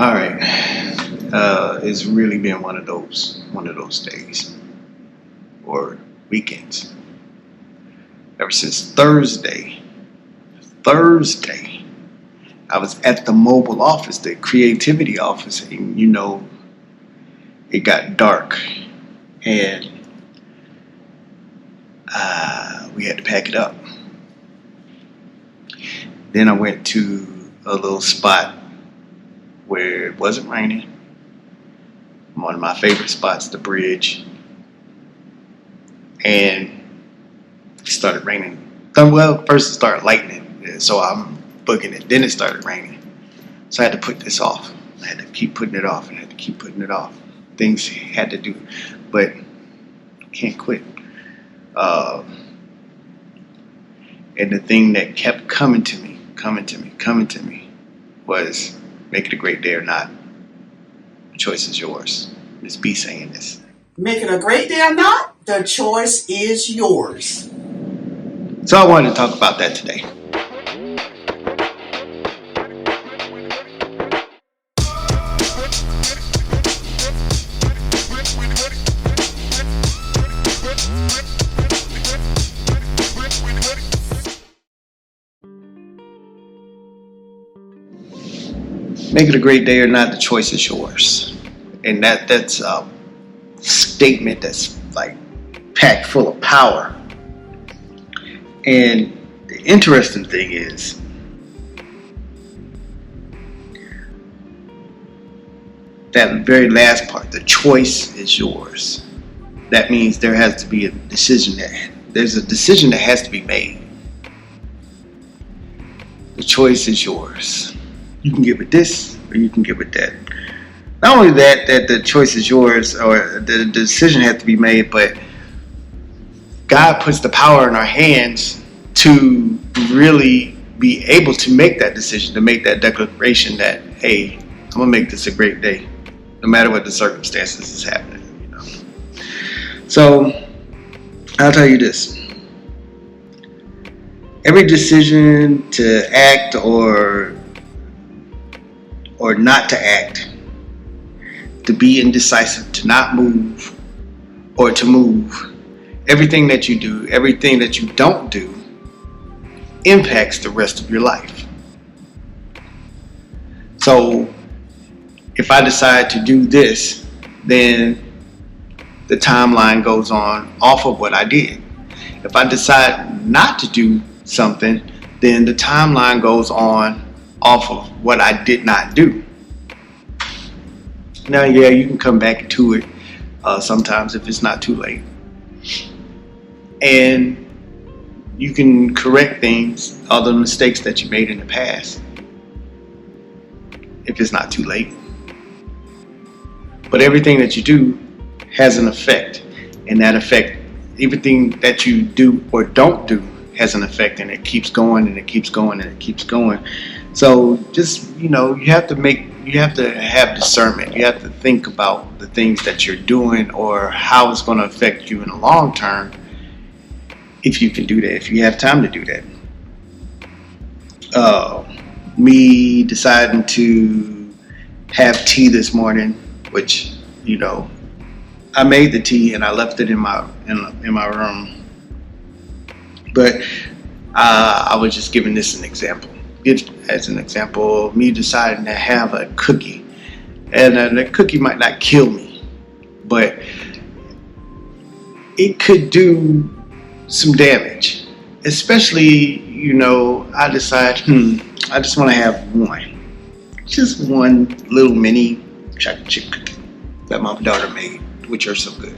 All right. It's really been one of those days or weekends. Ever since Thursday, I was at the mobile office, the creativity office, and it got dark, and we had to pack it up. Then I went to a little spot where it wasn't raining. One of my favorite spots, the bridge, and it started raining. Well, first it started lightning, so I'm booking it. Then it started raining, so I had to put this off. I had to keep putting it off, and I had to keep putting it off. Things had to do, but can't quit. And the thing that kept coming to me was make it a great day or not. The choice is yours. Miss B saying this. Make it a great day or not, the choice is yours. So I wanted to talk about that today. Make it a great day or not, the choice is yours. And that's a statement that's like packed full of power. And the interesting thing is that very last part, the choice is yours. That means there has to be a decision there's a decision that has to be made. The choice is yours. You can give it this or you can give it that. Not only that the choice is yours or the decision has to be made, but God puts the power in our hands to really be able to make that decision, to make that declaration that, hey, I'm going to make this a great day, no matter what the circumstances is happening. So, I'll tell you this. Every decision to act or not to act, to be indecisive, to not move, or to move, everything that you do, everything that you don't do, impacts the rest of your life. So, if I decide to do this, then the timeline goes on off of what I did. If I decide not to do something, then the timeline goes on off of what I did not do. Now, yeah, you can come back to it sometimes if it's not too late. And you can correct things, all the mistakes that you made in the past, if it's not too late. But everything that you do has an effect. And that effect, everything that you do or don't do has an effect, and it keeps going and it keeps going and it keeps going. So just, you have to have discernment. You have to think about the things that you're doing or how it's going to affect you in the long term, if you can do that, if you have time to do that. Me deciding to have tea this morning, which, I made the tea and I left it in my room. But I was just giving this an example. As an example, me deciding to have a cookie, and the cookie might not kill me, but it could do some damage. Especially, I decide, I just want to have just one little mini chocolate chip cookie that my daughter made, which are so good.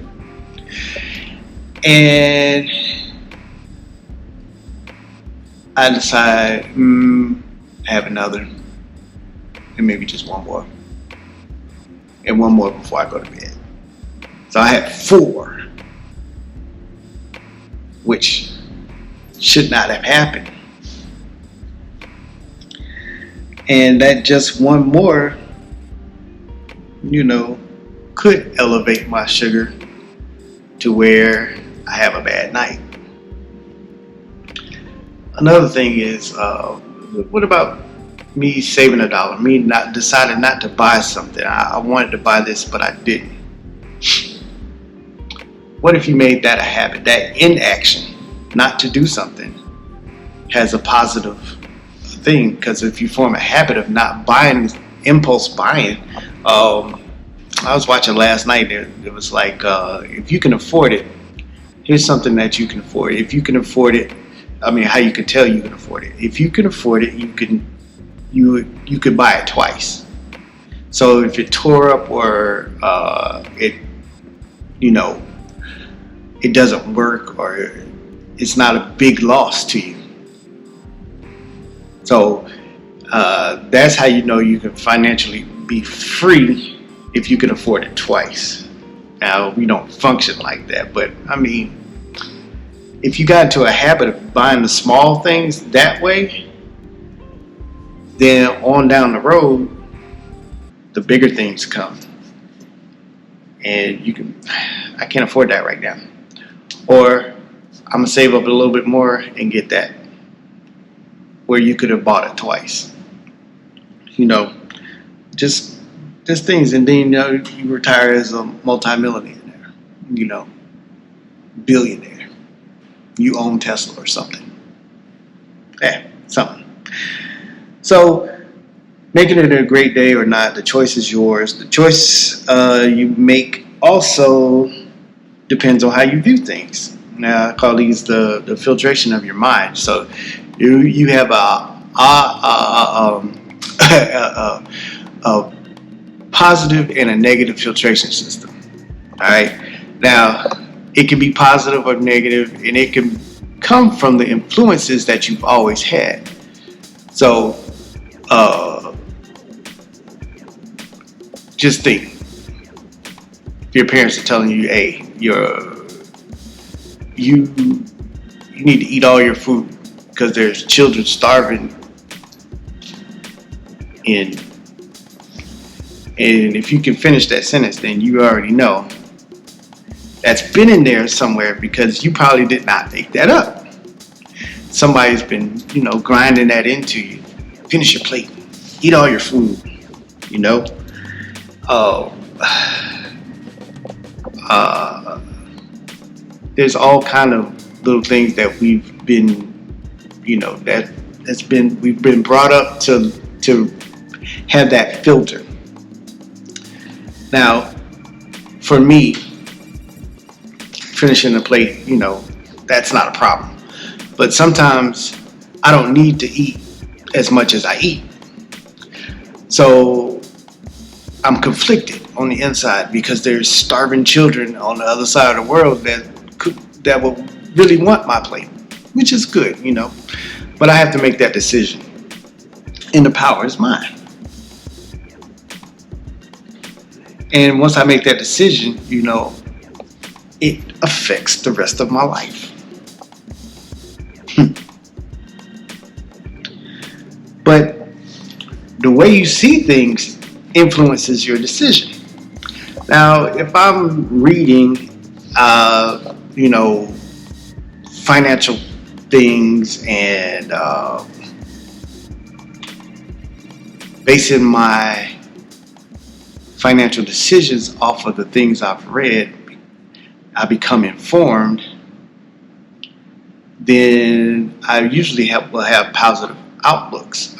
And I decide, have another, and maybe just one more, and one more before I go to bed. So I had 4, which should not have happened. And that just one more, could elevate my sugar to where I have a bad night. Another thing is, what about me saving $1, me not deciding not to buy something. I wanted to buy this, but I didn't. What if you made that a habit? That inaction, not to do something, has a positive thing. Because if you form a habit of not buying, impulse buying, I was watching last night. It was like, if you can afford it, here's something that you can afford. If you can afford it, I mean, how you can tell you can afford it. If you can afford it, you could buy it twice. So if it tore up or it doesn't work or it's not a big loss to you. So that's how you know you can financially be free if you can afford it twice. Now, we don't function like that, but I mean, if you got into a habit of buying the small things that way, then on down the road, the bigger things come. And I can't afford that right now. Or I'm going to save up a little bit more and get that. Where you could have bought it twice. Just things. And then, you retire as a multimillionaire, billionaire. You own Tesla or something. Something. So, making it a great day or not, the choice is yours. The choice you make also depends on how you view things. Now, I call these the filtration of your mind. So, you have a positive and a negative filtration system. All right. Now, it can be positive or negative, and it can come from the influences that you've always had. So, just think. If your parents are telling you, "Hey, you need to eat all your food because there's children starving," and if you can finish that sentence, then you already know that's been in there somewhere because you probably did not make that up. Somebody's been, grinding that into you. Finish your plate. Eat all your food. There's all kind of little things that we've been, we've been brought up to have that filter. Now, for me, finishing the plate, that's not a problem. But sometimes I don't need to eat as much as I eat. So I'm conflicted on the inside because there's starving children on the other side of the world that will really want my plate, which is good, But I have to make that decision. And the power is mine. And once I make that decision, it affects the rest of my life. But the way you see things influences your decision. Now, if I'm reading, financial things and basing my financial decisions off of the things I've read, I become informed, then I usually will have positive outcomes.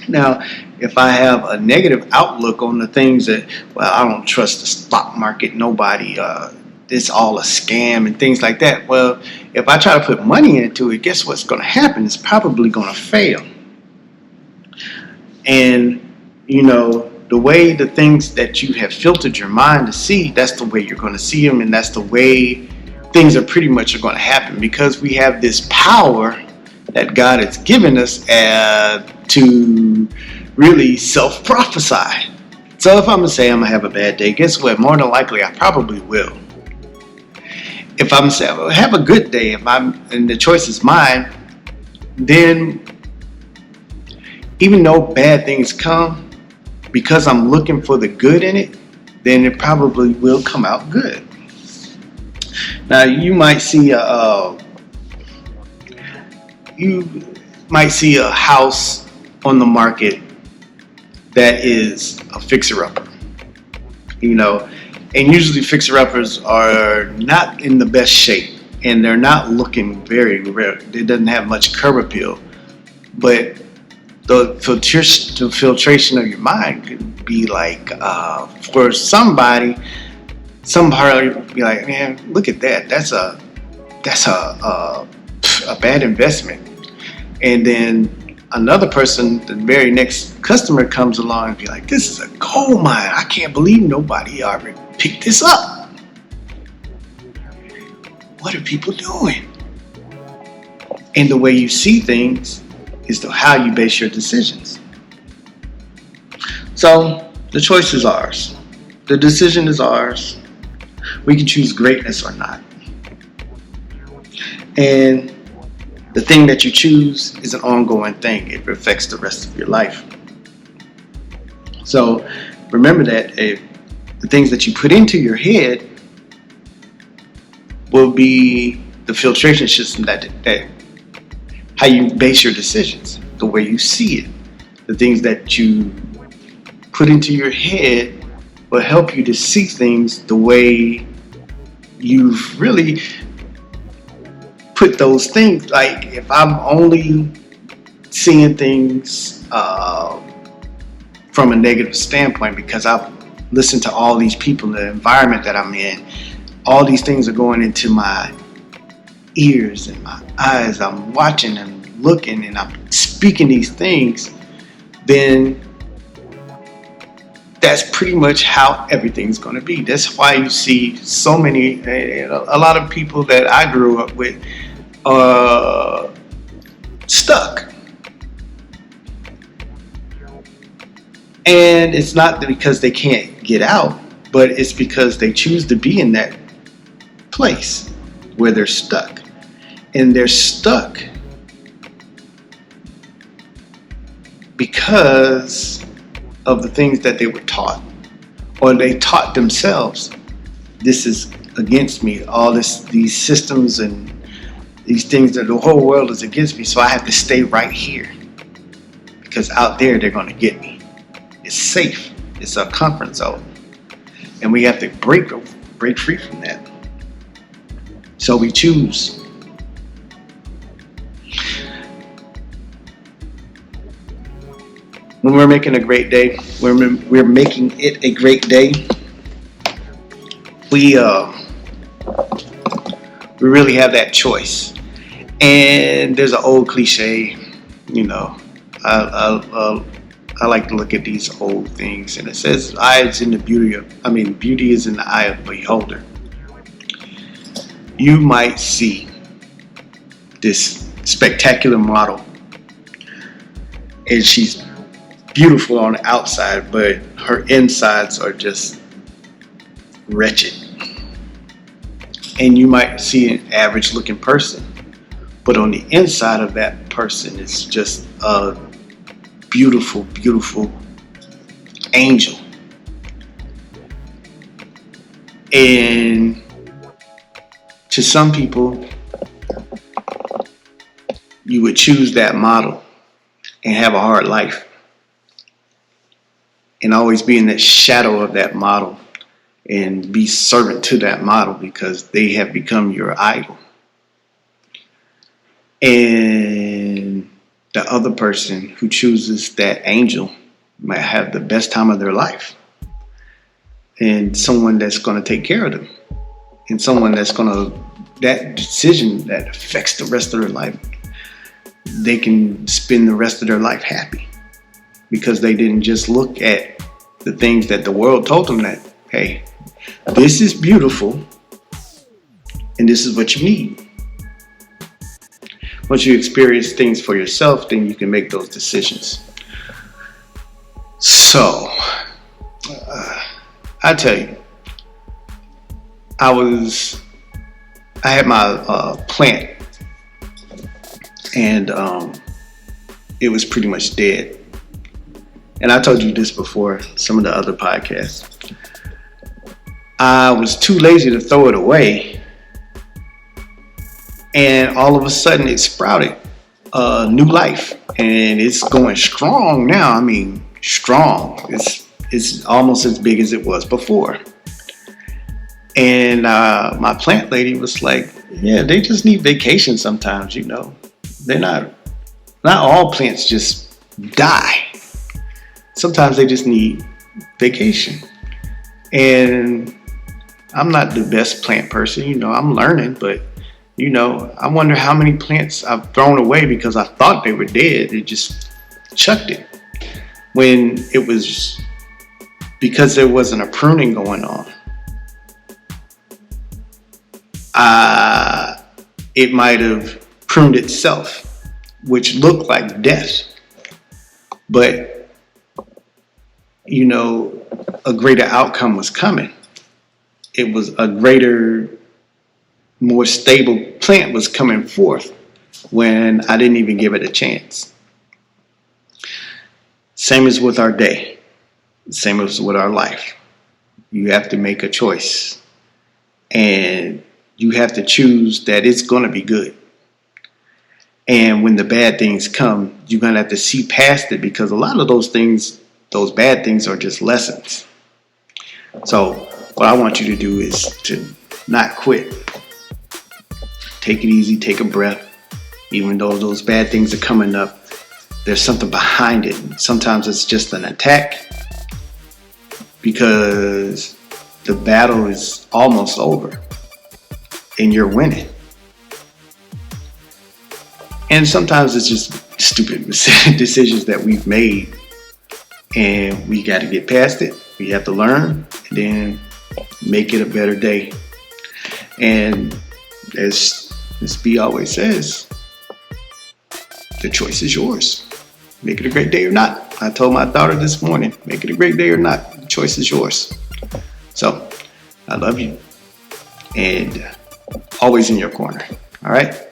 Now, if I have a negative outlook on the things that, I don't trust the stock market, nobody, it's all a scam and things like that. Well, if I try to put money into it, guess what's going to happen? It's probably going to fail. And, the way the things that you have filtered your mind to see, that's the way you're going to see them, and that's the way things are pretty much going to happen, because we have this power that God has given us to really self-prophesy. So if I'm going to say I'm going to have a bad day, guess what? More than likely, I probably will. If I'm going to say I'll have a good day, and the choice is mine, then even though bad things come, because I'm looking for the good in it, then it probably will come out good. Now, you might see might see a house on the market that is a fixer-upper, you know, and usually fixer-uppers are not in the best shape, and they're not looking very rare. It doesn't have much curb appeal, but the filtration of your mind could be like, for somebody would be like, man, look at that. That's a bad investment. And then another person, the very next customer comes along and be like, this is a gold mine. I can't believe nobody already picked this up. What are people doing? And the way you see things is how you base your decisions. So the choice is ours. The decision is ours. We can choose greatness or not. And the thing that you choose is an ongoing thing. It affects the rest of your life. So remember that the things that you put into your head will be the filtration system that how you base your decisions, the way you see it. The things that you put into your head will help you to see things the way you've really put those things. Like if I'm only seeing things from a negative standpoint because I've listened to all these people in the environment that I'm in, all these things are going into my ears and my eyes. I'm watching and looking and I'm speaking these things, then that's pretty much how everything's going to be. That's why you see so many, a lot of people that I grew up with stuck. And it's not because they can't get out, but it's because they choose to be in that place where they're stuck. And they're stuck because of the things that they were taught, or they taught themselves. This is against me. All these systems and these things that the whole world is against me, so I have to stay right here because out there they're going to get me. It's safe. It's a comfort zone, and we have to break free from that. So we choose. When we're making a great day, we're making it a great day. We really have that choice. And there's an old cliche, you know. I like to look at these old things, and it says, beauty is in the eye of the beholder. You might see this spectacular model, and she's beautiful on the outside, but her insides are just wretched. And you might see an average looking person, but on the inside of that person is just a beautiful, beautiful angel. And to some people, you would choose that model and have a hard life, and always be in that shadow of that model and be servant to that model because they have become your idol. And the other person who chooses that angel might have the best time of their life, and someone that's going to take care of them, and someone that's going to, that decision that affects the rest of their life, they can spend the rest of their life happy because they didn't just look at the things that the world told them that, hey, this is beautiful and this is what you need. Once you experience things for yourself, then you can make those decisions. So, I tell you, I had my plant, and it was pretty much dead. And I told you this before, some of the other podcasts. I was too lazy to throw it away, and all of a sudden it sprouted. new life, and it's going strong now. I mean, strong. It's almost as big as it was before. And my plant lady was like, "Yeah, they just need vacation sometimes. You know, they're not all plants just die. Sometimes they just need vacation." And I'm not the best plant person, you know, I'm learning, but you know, I wonder how many plants I've thrown away because I thought they were dead. They just chucked it when it was because there wasn't a pruning going on. It might have pruned itself, which looked like death. But, you know, a greater outcome was coming. It was a greater, more stable plant was coming forth when I didn't even give it a chance. Same as with our day. Same as with our life. You have to make a choice. And you have to choose that it's going to be good. And when the bad things come, you're going to have to see past it, because a lot of those things, those bad things, are just lessons. So what I want you to do is to not quit. Take it easy, take a breath. Even though those bad things are coming up, there's something behind it. Sometimes it's just an attack because the battle is almost over and you're winning. And sometimes it's just stupid decisions that we've made, and we got to get past it. We have to learn and then make it a better day. And as Miss B always says, the choice is yours. Make it a great day or not. I told my daughter this morning, make it a great day or not. The choice is yours. So I love you, and always in your corner. All right.